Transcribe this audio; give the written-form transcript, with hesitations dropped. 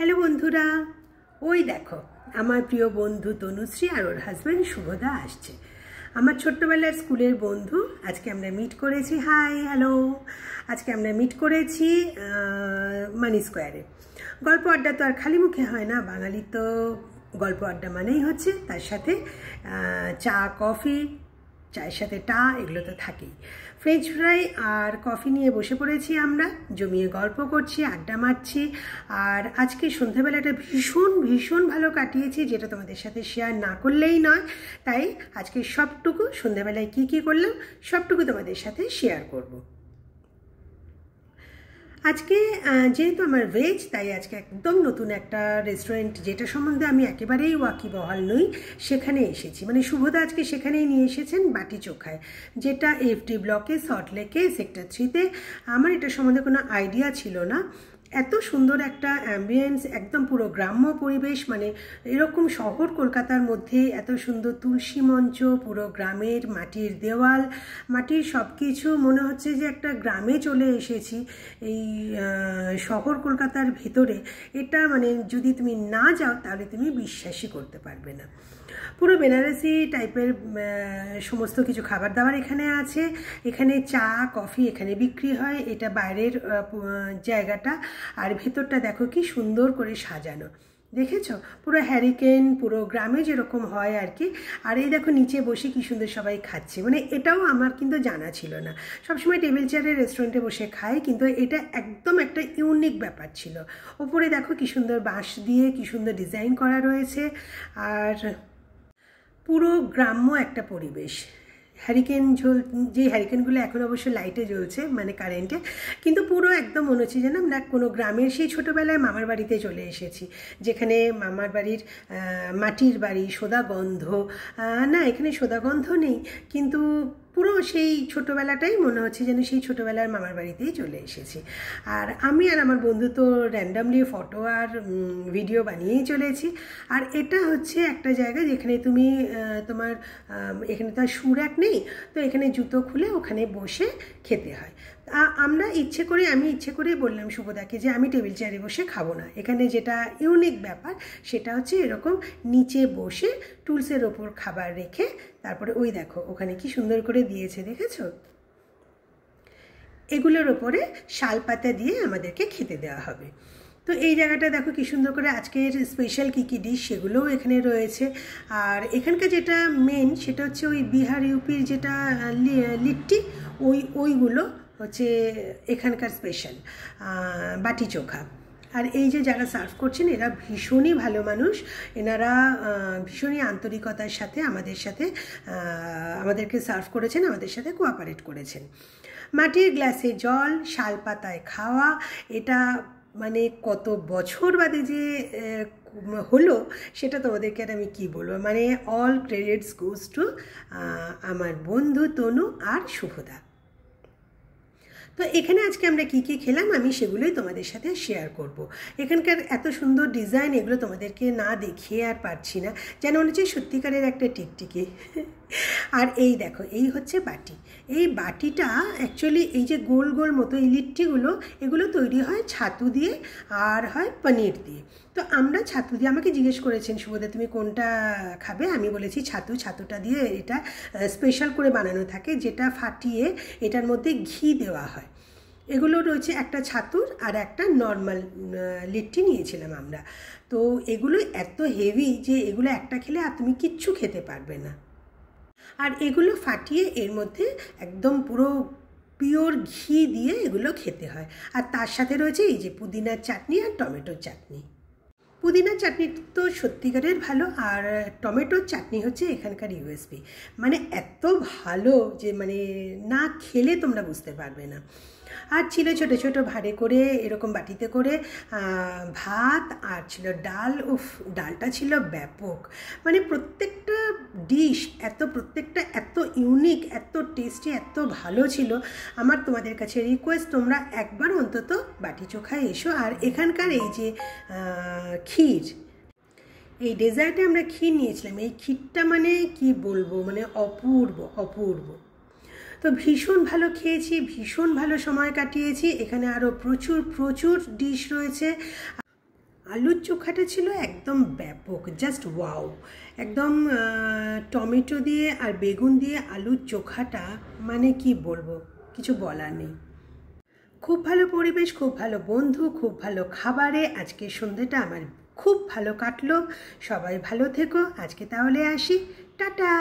Hello বন্ধুরা, ওই দেখো আমার প্রিয় বন্ধু তনুশ্রী আর ওর হাজব্যান্ড শুভদা আসছে। আমার ছোট্টবেলার স্কুলের বন্ধু। আজকে আমরা মিট করেছি। Hi hello. আজকে আমরা মিট করেছি মানি স্কোয়ারে। গল্প আড্ডা তো আর খালি মুখে হয় না, বাঙালির তো গল্প আড্ডা মানেই হচ্ছে তার সাথে চা কফি, চায়ের সাথে টা, এগুলো তো থাকেই। ফ্রেঞ্চ ফ্রাই আর কফি নিয়ে বসে পড়েছি, আমরা জমিয়ে গল্প করছি, আড্ডা মারছি। আর আজকে সন্ধ্যাবেলাটা ভীষণ ভীষণ ভালো কাটিয়েছি, যেটা তোমাদের সাথে শেয়ার না করলেই নয়। তাই আজকে সবটুকু সন্ধ্যাবেলায় কি কি করলাম সবটুকু তোমাদের সাথে শেয়ার করব। আজকে যেহেতু আমার ভেজ, তাই আজকে একদম নতুন একটা রেস্টুরেন্ট, যেটা সম্বন্ধে আমি একেবারেই ওয়াকিবহাল নই, সেখানে এসেছি। মানে শুভদা আজকে সেখানেই নিয়ে এসেছেন, বাটি চোখায়, যেটা এফডি ব্লকে সল্টলেকে সেক্টর 3-তে। আমার এটা সম্বন্ধে কোনো আইডিয়া ছিল না। এত সুন্দর একটা অ্যাম্বিয়েন্স, একদম পুরো গ্রাম্য পরিবেশ। মানে এরকম শহর কলকাতার মধ্যে এত সুন্দর তুলসী মঞ্চ, পুরো গ্রামের মাটির দেওয়াল, মাটির সব কিছু, মনে হচ্ছে যে একটা গ্রামে চলে এসেছি এই শহর কলকাতার ভিতরে। এটা মানে যদি তুমি না যাও তাহলে তুমি বিশ্বাসই করতে পারবে না। পুরো বেনারসি টাইপের সমস্ত কিছু খাবার দাবার এখানে আছে। এখানে চা কফি এখানে বিক্রি হয়। এটা বাইরের জায়গাটা, আর ভেতরটা দেখো কি সুন্দর করে সাজানো, দেখেছো? পুরো হ্যারিকেন, পুরো গ্রামে যেরকম হয় আর কি। আর এই দেখো নিচে বসে কি সুন্দর সবাই খাচ্ছে। মানে এটাও আমার কিন্তু জানা ছিল না। সবসময় টেবিল চেয়ারে রেস্টুরেন্টে বসে খাই, কিন্তু এটা একদম একটা ইউনিক ব্যাপার ছিল। ওপরে দেখো কি সুন্দর বাঁশ দিয়ে কি সুন্দর ডিজাইন করা রয়েছে, আর পুরো গ্রাম্য একটা পরিবেশ। হ্যারিকেন যে হ্যারিকেনগুলো এখন অবশ্য লাইটে জ্বলছে, মানে কারেন্টে, কিন্তু পুরো একদম মনে হচ্ছে যেন আমরা কোনো গ্রামের সেই ছোটোবেলায় মামার বাড়িতে চলে এসেছি, যেখানে মামার বাড়ির মাটির বাড়ি, সোদা গন্ধ, না এখানে সোদা গন্ধ নেই, কিন্তু পুরো সেই ছোটোবেলাটাই মনে হচ্ছে যেন সেই ছোটোবেলার মামার বাড়িতেই চলে এসেছি। আর আমি আর আমার বন্ধু তো র্যান্ডামলি ফটো আর ভিডিও বানিয়েই চলেছি। আর এটা হচ্ছে একটা জায়গা যেখানে তুমি তোমার এখানে তো আর শু র্যাক নেই, তো এখানে জুতো খুলে ওখানে বসে খেতে হয়। আমি ইচ্ছে করে বললাম শুভদাকে যে আমি টেবিল চেয়ারে বসে খাবো না। এখানে যেটা ইউনিক ব্যাপার সেটা হচ্ছে এরকম নিচে বসে টুলসের ওপর খাবার রেখে, তারপরে ওই দেখো ওখানে কি সুন্দর করে দিয়েছে, দেখেছো? এগুলোর ওপরে শাল পাতা দিয়ে আমাদেরকে খেতে দেওয়া হবে। তো এই জায়গাটা দেখো কি সুন্দর করে আজকের স্পেশাল কী কী ডিশ সেগুলোও এখানে রয়েছে। আর এখানকার যেটা মেন সেটা হচ্ছে ওই বিহার ইউপির যেটা লিট্টি, ওইগুলো হচ্ছে এখানকার স্পেশাল বাটি চোখা। আর এই যে যারা সার্ভ করছেন এরা ভীষণই ভালো মানুষ। এনারা ভীষণই আন্তরিকতার সাথে আমাদেরকে সার্ভ করেছেন, আমাদের সাথে কোঅপারেট করেছেন। মাটির গ্লাসে জল, শাল পাতায় খাওয়া, এটা মানে কত বছর বাদে যে হলো সেটা তোমাদেরকে আর আমি কী বলবো। মানে অল ক্রেডিটস গোজ টু আমার বন্ধু তনু আর শুভদা। তো এখানে আজকে আমরা কী কী খেলাম আমি সেগুলোই তোমাদের সাথে শেয়ার করব। এখানকার এত সুন্দর ডিজাইন, এগুলো তোমাদেরকে না দেখিয়ে আর পারছি না, যেন মনে হচ্ছে সত্যিকারের একটা টিকটিকি। আর এই দেখো এই হচ্ছে বাটি। এই বাটিটা অ্যাকচুয়ালি এই যে গোল গোল মতো এই লিট্টিগুলো, এগুলো তৈরি হয় ছাতু দিয়ে আর হয় পনির দিয়ে। তো আমরা ছাতু দিয়ে, আমাকে জিজ্ঞেস করেছেন শুভদা তুমি কোনটা খাবে, আমি বলেছি ছাতুটা দিয়ে এটা স্পেশাল করে বানানো থাকে, যেটা ফাটিয়ে এটার মধ্যে ঘি দেওয়া হয়। এগুলো রয়েছে একটা ছাতুর আর একটা নর্মাল লিট্টি নিয়েছিলাম আমরা। তো এগুলো এত হেভি যে এগুলো একটা খেলে আর তুমি কিচ্ছু খেতে পারবে না। আর এগুলো ফাটিয়ে এর মধ্যে একদম পুরো পিওর ঘি দিয়ে এগুলো খেতে হয়। আর তার সাথে রয়েছে এই যে পুদিনার চাটনি আর টমেটোর চাটনি। পুদিনার চাটনি তো সত্যিকারের ভালো, আর টমেটোর চাটনি হচ্ছে এখানকার ইউএসপি। মানে এত ভালো যে মানে না খেলে তোমরা বুঝতে পারবে না। আর ছিল ছোটো ছোটো ভাঁড়ে করে এরকম বাটিতে করে ভাত, আর ছিল ডাল। ডালটা ছিল ব্যাপক। মানে প্রত্যেকটা ডিশ প্রত্যেকটা এত ইউনিক, এত টেস্টি, এত ভালো ছিল। আমার তোমাদের কাছে রিকোয়েস্ট, তোমরা একবার অন্তত বাটি চোখায় এসো। আর এখানকার এই যে ক্ষীর, এই ডেজার্টে আমরা ক্ষীর নিয়েছিলাম, এই ক্ষীরটা মানে কি বলবো, মানে অপূর্ব অপূর্ব। তো ভীষণ ভালো খেয়েছি, ভীষণ ভালো সময় কাটিয়েছি। এখানে আরও প্রচুর প্রচুর ডিশ রয়েছে। আলুর চোখাটা ছিল একদম ব্যাপক, জাস্ট ওয়াও। একদম টমেটো দিয়ে আর বেগুন দিয়ে আলুর চোখাটা, মানে কি বলবো, কিছু বলার নেই। খুব ভালো পরিবেশ, খুব ভালো বন্ধু, খুব ভালো খাবারে আজকে সন্ধ্যেটা আমার খুব ভালো কাটলো। সবাই ভালো থেকো, আজকে তাহলে আসি, টাটা।